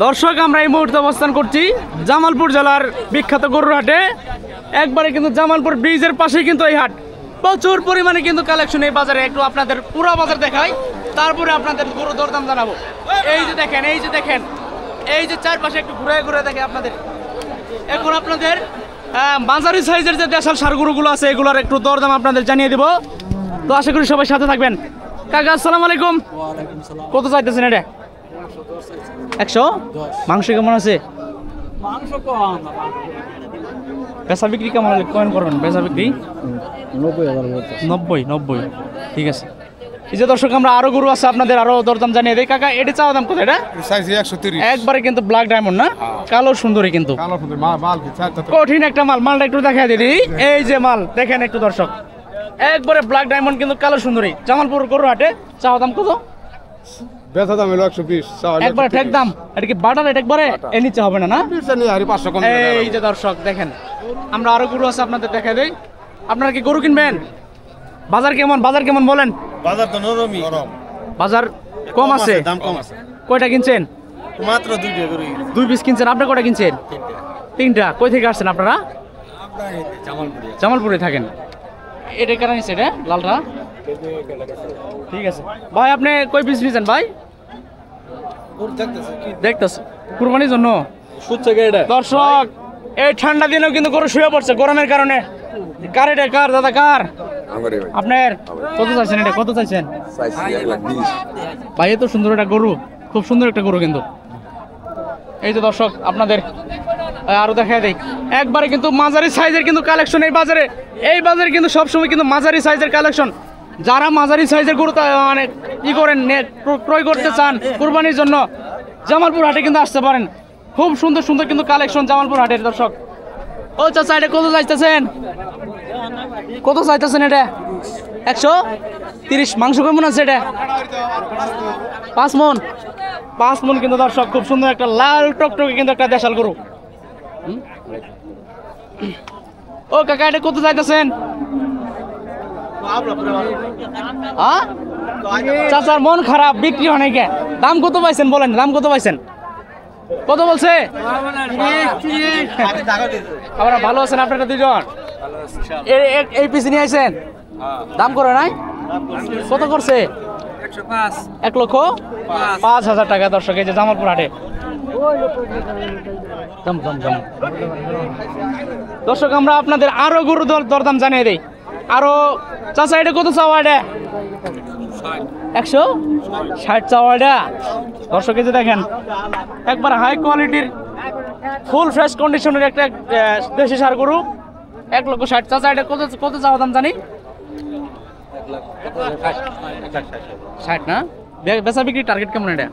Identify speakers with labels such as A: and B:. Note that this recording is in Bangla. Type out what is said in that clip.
A: দর্শক আমরা এই মুহূর্তে অবস্থান করছি জামালপুর জেলার বিখ্যাত গরুর হাটে। একবারে কিন্তু জামালপুর ব্রিজের পাশেই কিন্তু এই হাট, প্রচুর পরিমাণে কিন্তু কালেকশন এই বাজারে। একটু আপনাদের পুরো বাজার দেখাই, তারপরে আপনাদের গরু দরদাম জানাবো। এই যে দেখেন, এই যে দেখেন, এই যে চারপাশে একটু ঘুরে ঘুরে দেখে আপনাদের। এখন আপনাদের মাঝারি সাইজের যে দেশাল ষাঁড় গরুগুলো আছে এগুলোর একটু দরদাম আপনাদের জানিয়ে দেবো। তো আশা করি সবাই সাথে থাকবেন। কাকা আসসালামু আলাইকুম। কত চাইতেছেন এটা? 100। মাংস কেমন আছে? বেচা বিক্রি কেমন হলে কমেন্ট করবেন। বেচা বিক্রি 90। ঠিক আছে। এই যে দর্শক আমরা আরো গরু আছে আপনাদের আরো দরদাম জানিয়ে দেই। কাকা এটা চাওয়া দাম কত? এটা
B: 130।
A: একবারে কিন্তু ব্ল্যাক ডায়মন্ড না, কালো সুন্দরী কিন্তু কঠিন একটা মাল। মালটা একটু দেখাই দিই। এই যে মাল দেখেন একটু দর্শক, একবারে ব্ল্যাক ডায়মন্ড কিন্তু কালো সুন্দরী। জামালপুর গরু হাটে চাওয়া দাম কত?
B: বেচা দাম হলো 120।
A: একবারে ঠেক দাম। এটা কি বাটার রেট? একবারে এর নিচে হবে না না?
B: 500 কম।
A: এই যে দর্শক দেখেন আমরা আরো গরু আছে আপনাদের দেখাই দেই। আপনারা কি গরু কিনবেন? বাজার কেমন? বাজার কেমন বলেন?
C: বাজার তো নরমই।
A: বাজার কম আছে,
C: দাম কম আছে।
A: কয়টা কিনছেন?
C: মাত্র 2টা করে।
A: 2 পিস কিনছেন। আপনি কয়টা কিনছেন? 3টা। কই থেকে আসছেন আপনারা? জামালপুরে থাকেন। এটা কারণ নিচ্ছে এটা লালটা। ঠিক আছে ভাই, আপনি কই পিস নিয়েছেন ভাই? দেখতেছে কুরবানির জন্য। দর্শক এই ঠান্ডা দিনেও কিন্তু গরু শুয়ে পড়ছে গরমের কারণে। কার এটা? কার দাদা? কার আপনার? কত চাইছেন এটা? কত চাইছেন ভাই? এত সুন্দর একটা গরু, খুব সুন্দর একটা গরু কিন্তু। এই যে দর্শক আপনাদের আরো দেখাই দেই। একবারে কিন্তু মাঝারি সাইজের কিন্তু কালেকশন এই বাজারে। এই বাজারে কিন্তু সবসময় কিন্তু মাঝারি সাইজের কালেকশন। যারা মাঝারি সাইজের গরু মানে ই করেন, ক্রয় করতে চান কুরবানির জন্য, জামালপুর হাটে কিন্তু আসতে পারেন। খুব সুন্দর সুন্দর কিন্তু কালেকশন জামালপুর হাটের। দর্শক ও চাচা এটা কত চাইতেছেন? কত চাইতেছেন এটা? 130। মাংস কেমন আছে এটা? 5 মন। 5 মন কিন্তু দর্শক। খুব সুন্দর একটা লাল টকটকে কিন্তু একটা দেশাল গরু। ও কাকা এটা কত চাইতেছেন? চাচার মন খারাপ, বিক্রি হয় নাই কে? দাম কত পাইছেন বলেন? দাম কত পাইছেন? কত বলছে? আপনারা ভালো আছেন? আপনারা দুজন এই পিস নিয়ে আইছেন? দাম করে নাই? কত করছে? 1,05,000 টাকা। দর্শক এই যে জামালপুর হাটে। দর্শক আমরা আপনাদের আরো গরু দরদাম জানিয়ে দেই। আরো চাচা এটা কত চাওয়া? এটা 160 চাওয়া এটা। দর্শক এই যে দেখেন একবার হাই কোয়ালিটির ফুল ফ্রেশ কন্ডিশনের একটা দেশি ষাঁড় গরু। 1,60,000। চাচা এটা কত কত চাওয়া দাম জানি? 60 না? বেচা বিক্রি টার্গেট কেমন এটা?